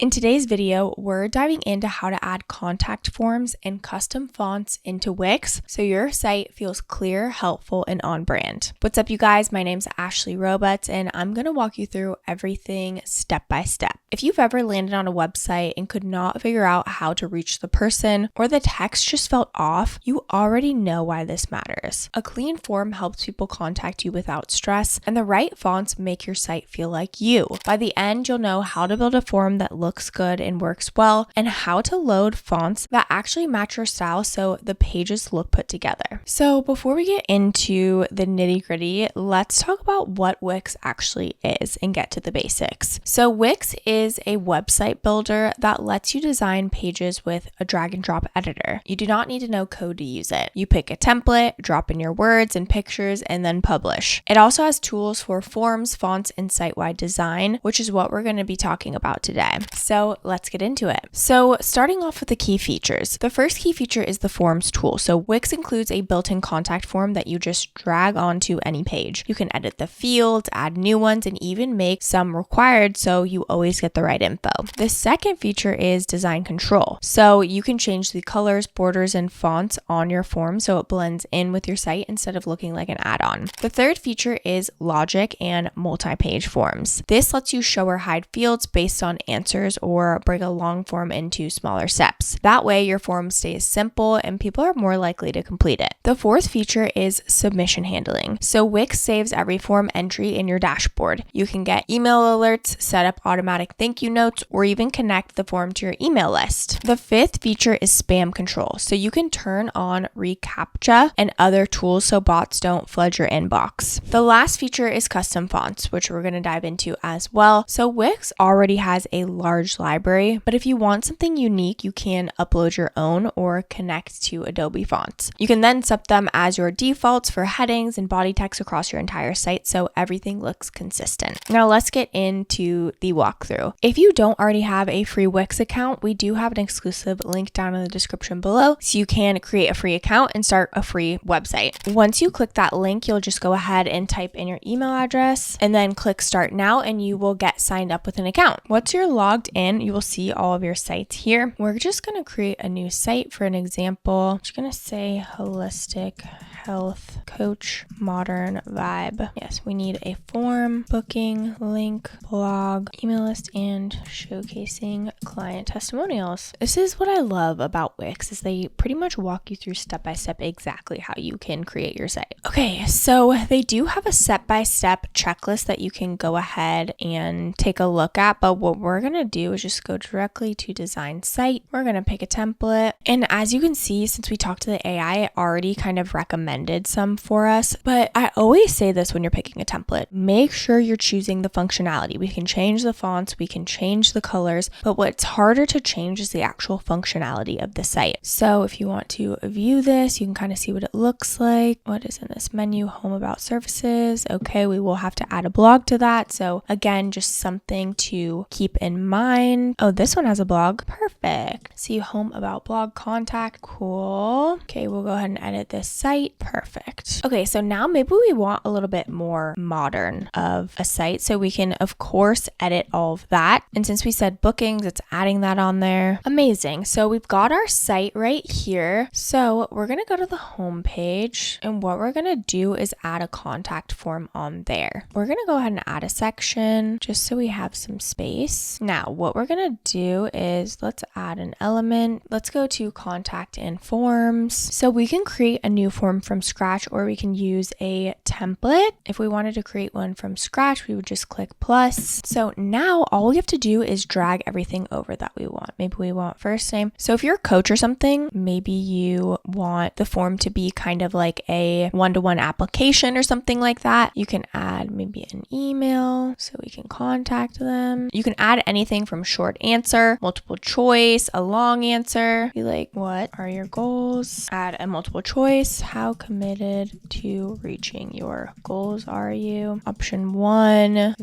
In today's video, we're diving into how to add contact forms and custom fonts into Wix so your site feels clear, helpful, and on brand. What's up, you guys? My name's Ashley Roberts, and I'm going to walk you through everything step by step. If you've ever landed on a website and could not figure out how to reach the person, or the text just felt off, you already know why this matters. A clean form helps people contact you without stress, and the right fonts make your site feel like you. By the end, you'll know how to build a form that looks good and works well, and how to load fonts that actually match your style so the pages look put together. So before we get into the nitty-gritty, let's talk about what Wix actually is and get to the basics. So Wix is a website builder that lets you design pages with a drag and drop editor. You do not need to know code to use it. You pick a template, drop in your words and pictures, and then publish. It also has tools for forms, fonts, and site-wide design, which is what we're going to be talking about today. So let's get into it. So starting off with the key features. The first key feature is the forms tool. So Wix includes a built-in contact form that you just drag onto any page. You can edit the fields, add new ones, and even make some required so you always get the right info. The second feature is design control. So you can change the colors, borders, and fonts on your form so it blends in with your site instead of looking like an add-on. The third feature is logic and multi-page forms. This lets you show or hide fields based on answers or break a long form into smaller steps. That way your form stays simple and people are more likely to complete it. The fourth feature is submission handling. So Wix saves every form entry in your dashboard. You can get email alerts, set up automatic thank you notes, or even connect the form to your email list. The fifth feature is spam control. So you can turn on reCAPTCHA and other tools so bots don't flood your inbox. The last feature is custom fonts, which we're going to dive into as well. So Wix already has a large library, but if you want something unique, you can upload your own or connect to Adobe Fonts. You can then set them as your defaults for headings and body text across your entire site so everything looks consistent. Now let's get into the walkthrough. If you don't already have a free Wix account, we do have an exclusive link down in the description below so you can create a free account and start a free website. Once you click that link, you'll just go ahead and type in your email address and then click start now and you will get signed up with an account. Once you're logged in, you will see all of your sites here. We're just going to create a new site for an example. I'm just going to say holistic health coach modern vibe. Yes, we need a form, booking, link, blog, email list, and showcasing client testimonials. This is what I love about Wix is they pretty much walk you through step by step exactly how you can create your site. Okay, so they do have a step-by-step checklist that you can go ahead and take a look at, but what we're going to do is just go directly to design site. We're going to pick a template, and as you can see, since we talked to the AI, it already kind of recommended some for us, but I always say this when you're picking a template, make sure you're choosing the functionality. We can change the fonts, we can change the colors, but what's harder to change is the actual functionality of the site. So if you want to view this, you can kind of see what it looks like. What is in this menu? Home about services. Okay, we will have to add a blog to that. So again, just something to keep in mind. Oh, this one has a blog. Perfect. See home about blog contact. Cool. Okay, we'll go ahead and edit this site. Perfect. Okay, so now maybe we want a little bit more modern of a site. So we can, of course, edit all of that. And since we said bookings, it's adding that on there. Amazing. So we've got our site right here. So we're going to go to the home page. And what we're going to do is add a contact form on there. We're going to go ahead and add a section just so we have some space. Now, what we're going to do is let's add an element. Let's go to contact and forms. So we can create a new form from scratch, or we can use a template. If we wanted to create one from scratch, we would just click plus. So now all we have to do is drag everything over that we want. Maybe we want first name. So if you're a coach or something, maybe you want the form to be kind of like a one-to-one application or something like that. You can add maybe an email so we can contact them. You can add anything from short answer, multiple choice, a long answer. Be like, what are your goals? Add a multiple choice. How committed to reaching your goals are you? Option 1,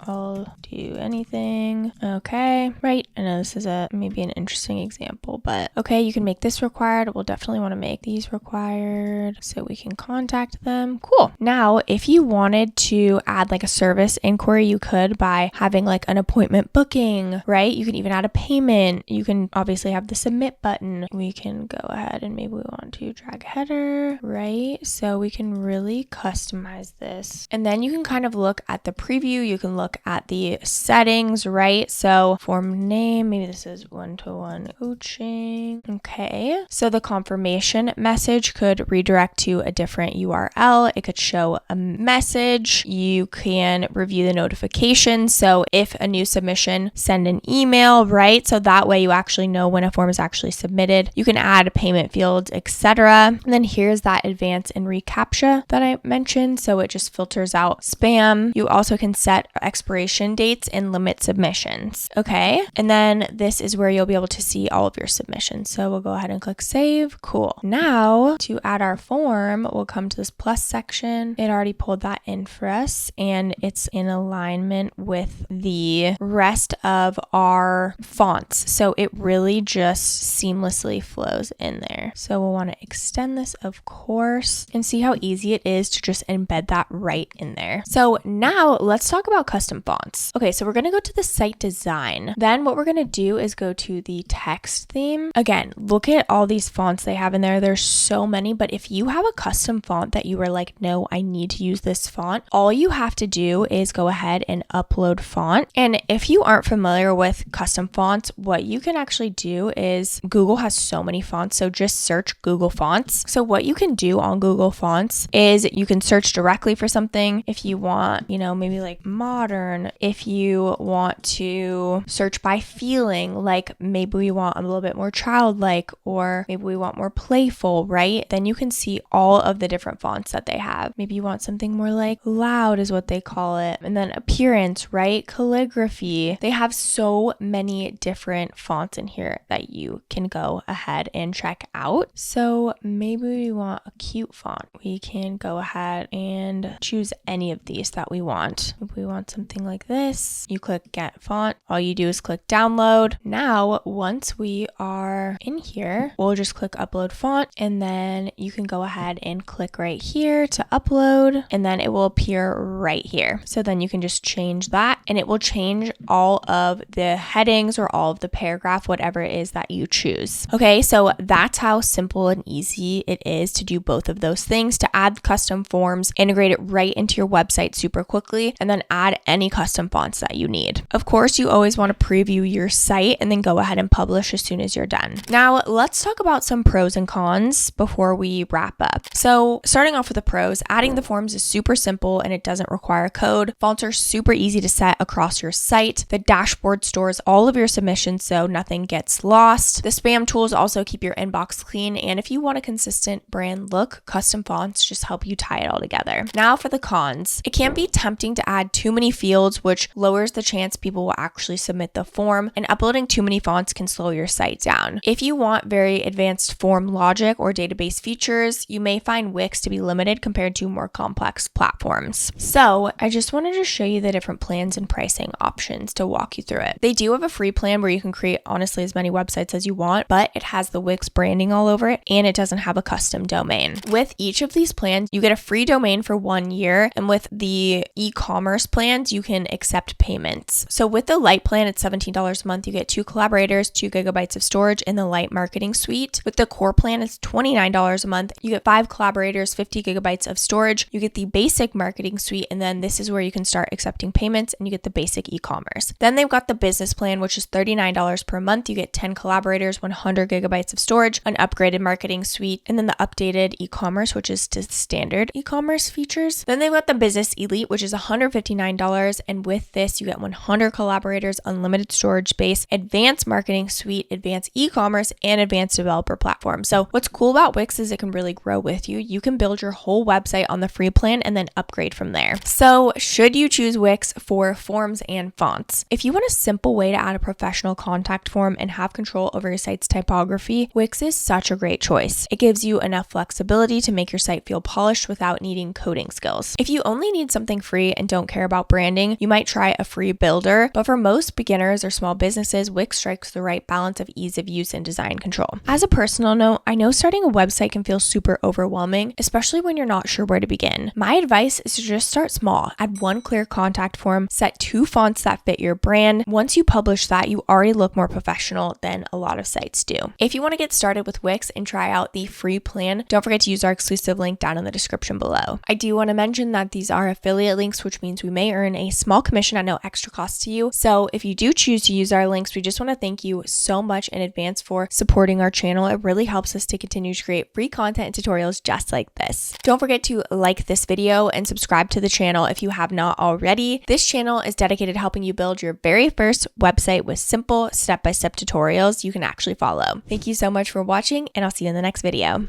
I'll do anything. Okay, right. I know this is maybe an interesting example, but okay, you can make this required. We'll definitely want to make these required so we can contact them. Cool. Now, if you wanted to add like a service inquiry, you could by having like an appointment booking, right? You can even add a payment. You can obviously have the submit button. We can go ahead and maybe we want to drag a header, right? So we can really customize this. And then you can kind of look at the preview. You can look at the settings, right? So form name, maybe this is one-to-one coaching. Okay. So the confirmation message could redirect to a different URL. It could show a message. You can review the notifications. So if a new submission, send an email, right? So that way you actually know when a form is actually submitted. You can add payment fields, etc. And then here's that advanced and reCAPTCHA that I mentioned. So it just filters out spam. You also can set expiration dates and limit submissions. Okay. And then this is where you'll be able to see all of your submissions. So we'll go ahead and click save. Cool. Now to add our form, we'll come to this plus section. It already pulled that in for us and it's in alignment with the rest of our fonts. So it really just seamlessly flows in there. So we'll want to extend this, of course, and see how easy it is to just embed that right in there. So now let's talk about custom fonts. Okay, so we're going to go to the site design. Then what we're going to do is go to the text theme. Again, look at all these fonts they have in there. There's so many, but if you have a custom font that you are like, no, I need to use this font, all you have to do is go ahead and upload font. And if you aren't familiar with custom fonts, what you can actually do is Google has so many fonts. So just search Google Fonts. So what you can do on Google Fonts is you can search directly for something if you want, maybe like modern. If you want to search by feeling, like maybe we want a little bit more childlike or maybe we want more playful, right? Then you can see all of the different fonts that they have. Maybe you want something more like loud is what they call it. And then appearance, right? Calligraphy. They have so many different fonts in here that you can go ahead and check out. So maybe we want a cute font. We can go ahead and choose any of these that we want. If we want something like this, you click get font. All you do is click download. Now, once we are in here, we'll just click upload font and then you can go ahead and click right here to upload and then it will appear right here. So then you can just change that and it will change all of the headings or all of the paragraph, whatever it is that you choose. Okay, so that's how simple and easy it is to do both of those things, to add custom forms, integrate it right into your website super quickly, and then add any custom fonts that you need. Of course, you always want to preview your site and then go ahead and publish as soon as you're done. Now, let's talk about some pros and cons before we wrap up. So starting off with the pros, adding the forms is super simple and it doesn't require code. Fonts are super easy to set across your site. The dashboard stores all of your submissions so nothing gets lost. The spam tools also keep your inbox clean, and if you want a consistent brand look, custom fonts just help you tie it all together. Now for the cons. It can be tempting to add too many fields, which lowers the chance people will actually submit the form, and uploading too many fonts can slow your site down. If you want very advanced form logic or database features, you may find Wix to be limited compared to more complex platforms. So I just wanted to show you the different plans and pricing options to walk you through it. They do have a free plan where you can create honestly as many websites as you want, but it has the Wix branding all over it and it doesn't have a custom domain. With each of these plans, you get a free domain for 1 year, and with the e-commerce plans, you can accept payments. So with the Lite plan, it's $17 a month. You get 2 collaborators, 2 gigabytes of storage in the Lite marketing suite. With the core plan, it's $29 a month. You get 5 collaborators, 50 gigabytes of storage. You get the basic marketing suite, and then this is where you can start accepting payments and you get the basic e-commerce. Then they've got the business plan, which is $39 per month. You get 10 collaborators, 100 gigabytes of storage, an upgraded marketing suite, and then the updated e-commerce, which is to standard e-commerce features. Then they've got the business elite, which is $159. And with this, you get 100 collaborators, unlimited storage space, advanced marketing suite, advanced e-commerce, and advanced developer platform. So what's cool about Wix is it can really grow with you. You can build your whole website on the free plan and then upgrade from there. So should you choose Wix for forms and fonts? If you want a simple way to add a professional contact form and have control over your site's typography, Wix is such a great choice. It gives you you enough flexibility to make your site feel polished without needing coding skills. If you only need something free and don't care about branding, you might try a free builder, but for most beginners or small businesses, Wix strikes the right balance of ease of use and design control. As a personal note, I know starting a website can feel super overwhelming, especially when you're not sure where to begin. My advice is to just start small. Add one clear contact form, set 2 fonts that fit your brand. Once you publish that, you already look more professional than a lot of sites do. If you want to get started with Wix and try out the free plan, don't forget to use our exclusive link down in the description below. I do want to mention that these are affiliate links, which means we may earn a small commission at no extra cost to you. So if you do choose to use our links, we just want to thank you so much in advance for supporting our channel. It really helps us to continue to create free content and tutorials just like this. Don't forget to like this video and subscribe to the channel if you have not already. This channel is dedicated to helping you build your very first website with simple step-by-step tutorials you can actually follow. Thank you so much for watching, and I'll see you in the next video.